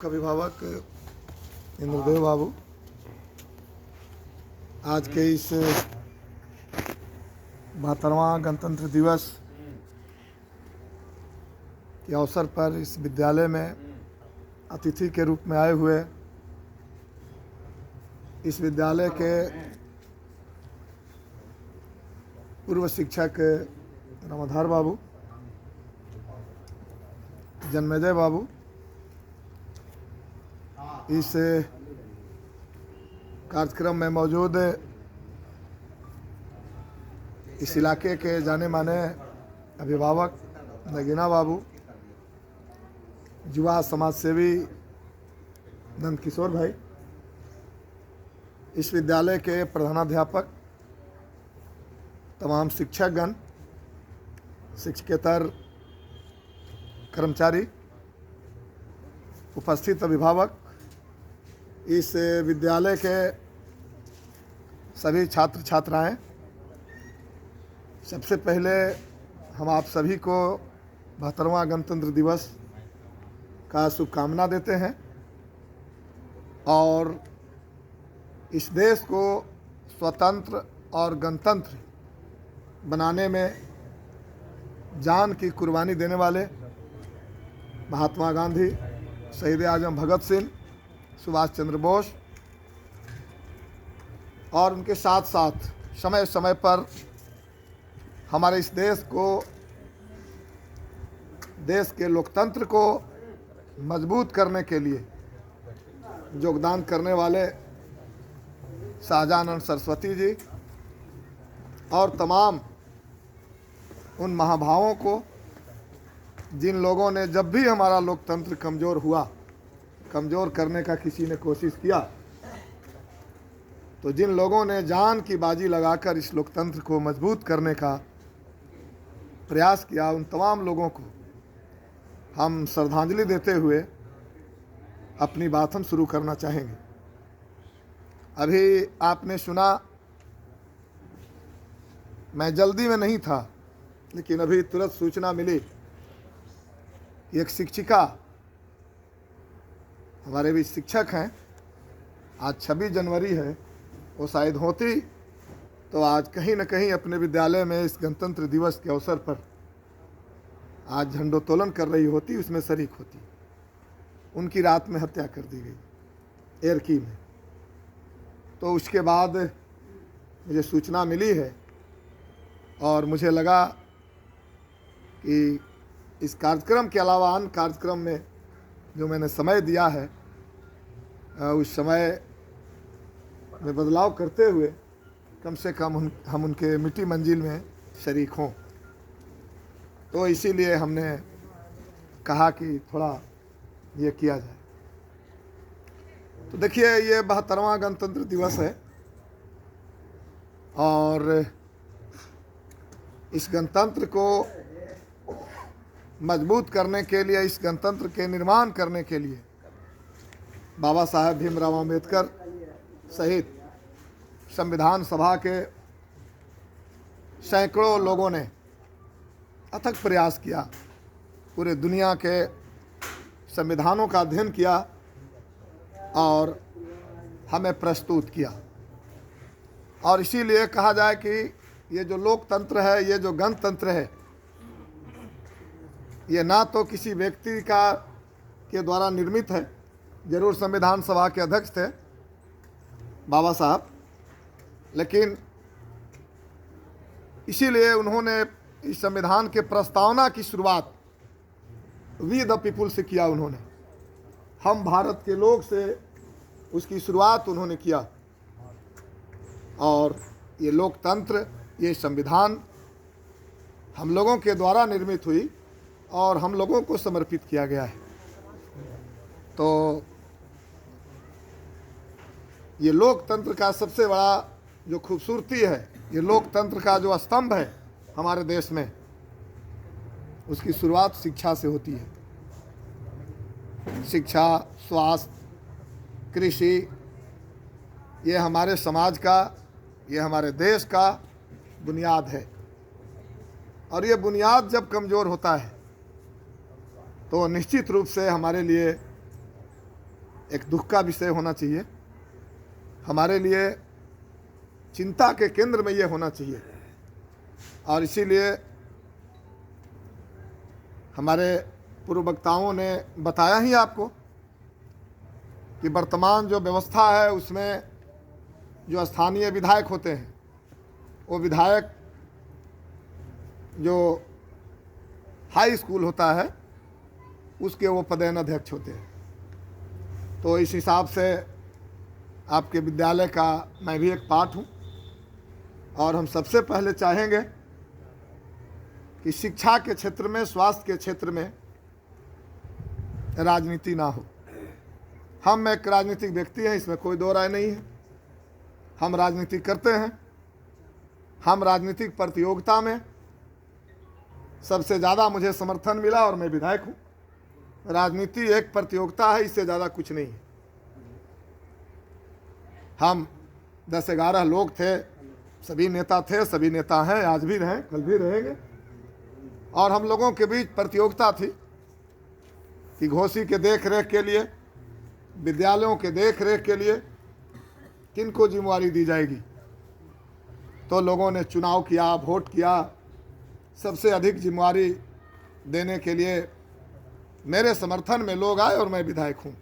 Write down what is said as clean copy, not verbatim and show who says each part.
Speaker 1: अभिभावक इंद्रदेव बाबू, आज के इस 72वां गणतंत्र दिवस के अवसर पर इस विद्यालय में अतिथि के रूप में आए हुए इस विद्यालय के पूर्व शिक्षक रामाधार बाबू, जन्मेजय बाबू, इस कार्यक्रम में मौजूद इस इलाके के जाने माने अभिभावक नगीना बाबू, युवा समाज सेवी नंद किशोर भाई, इस विद्यालय के प्रधानाध्यापक, तमाम शिक्षकगण, शिक्षकेतर कर्मचारी, उपस्थित अभिभावक, इस विद्यालय के सभी छात्र छात्राएं, सबसे पहले हम आप सभी को 72वां गणतंत्र दिवस का शुभकामना देते हैं और इस देश को स्वतंत्र और गणतंत्र बनाने में जान की कुर्बानी देने वाले महात्मा गांधी, शहीद आजम भगत सिंह, सुभाष चंद्र बोस और उनके साथ साथ समय समय पर हमारे इस देश के लोकतंत्र को मजबूत करने के लिए योगदान करने वाले शाहजहां सरस्वती जी और तमाम उन महाभावों को, जिन लोगों ने जब भी हमारा लोकतंत्र कमज़ोर करने का किसी ने कोशिश किया, तो जिन लोगों ने जान की बाजी लगाकर इस लोकतंत्र को मजबूत करने का प्रयास किया, उन तमाम लोगों को हम श्रद्धांजलि देते हुए अपनी बात हम शुरू करना चाहेंगे। अभी आपने सुना, मैं जल्दी में नहीं था, लेकिन अभी तुरंत सूचना मिली कि एक शिक्षिका, हमारे भी शिक्षक हैं, आज 26 जनवरी है, वो शायद होती तो आज कहीं न कहीं अपने विद्यालय में इस गणतंत्र दिवस के अवसर पर आज झंडोत्तोलन कर रही होती, उसमें शरीक होती। उनकी रात में हत्या कर दी गई एरकी में। तो उसके बाद मुझे सूचना मिली है और मुझे लगा कि इस कार्यक्रम के अलावा अन्य कार्यक्रम में जो मैंने समय दिया है, उस समय में बदलाव करते हुए कम से कम हम उनके मिट्टी मंजिल में शरीक हों। तो इसीलिए हमने कहा कि थोड़ा ये किया जाए। तो देखिए, ये 72वां गणतंत्र दिवस है और इस गणतंत्र को मजबूत करने के लिए, इस गणतंत्र के निर्माण करने के लिए बाबा साहेब भीमराव अम्बेडकर सहित संविधान सभा के सैकड़ों लोगों ने अथक प्रयास किया, पूरे दुनिया के संविधानों का अध्ययन किया और हमें प्रस्तुत किया। और इसीलिए कहा जाए कि ये जो लोकतंत्र है, ये जो गणतंत्र है, ये ना तो किसी व्यक्ति के द्वारा निर्मित है, जरूर संविधान सभा के अध्यक्ष थे बाबा साहब, लेकिन इसीलिए उन्होंने इस संविधान के प्रस्तावना की शुरुआत वी द पीपुल से किया। उन्होंने हम भारत के लोग से उसकी शुरुआत उन्होंने किया और ये लोकतंत्र, ये संविधान हम लोगों के द्वारा निर्मित हुई और हम लोगों को समर्पित किया गया है। तो ये लोकतंत्र का सबसे बड़ा जो खूबसूरती है, ये लोकतंत्र का जो स्तंभ है हमारे देश में, उसकी शुरुआत शिक्षा से होती है। शिक्षा, स्वास्थ्य, कृषि, ये हमारे समाज का, ये हमारे देश का बुनियाद है। और ये बुनियाद जब कमज़ोर होता है तो निश्चित रूप से हमारे लिए एक दुख का विषय होना चाहिए, हमारे लिए चिंता के केंद्र में ये होना चाहिए। और इसीलिए हमारे पूर्व वक्ताओं ने बताया ही आपको कि वर्तमान जो व्यवस्था है उसमें जो स्थानीय विधायक होते हैं, वो विधायक जो हाई स्कूल होता है उसके वो पदेन अध्यक्ष होते हैं। तो इस हिसाब से आपके विद्यालय का मैं भी एक पार्ट हूँ, और हम सबसे पहले चाहेंगे कि शिक्षा के क्षेत्र में, स्वास्थ्य के क्षेत्र में राजनीति ना हो। हम एक राजनीतिक व्यक्ति हैं, इसमें कोई दो राय नहीं है। हम राजनीति करते हैं। हम राजनीतिक प्रतियोगिता में सबसे ज़्यादा मुझे समर्थन मिला और मैं विधायक हूँ। राजनीति एक प्रतियोगिता है, इससे ज़्यादा कुछ नहीं है। हम 10-11 लोग थे, सभी नेता थे, सभी नेता हैं, आज भी रहें, कल भी रहेंगे। और हम लोगों के बीच प्रतियोगिता थी कि घोसी के देख रेख के लिए, विद्यालयों के देख रेख के लिए किनको जिम्मेवारी दी जाएगी। तो लोगों ने चुनाव किया, वोट किया। सबसे अधिक जिम्मेवारी देने के लिए मेरे समर्थन में लोग आए और मैं विधायक हूँ।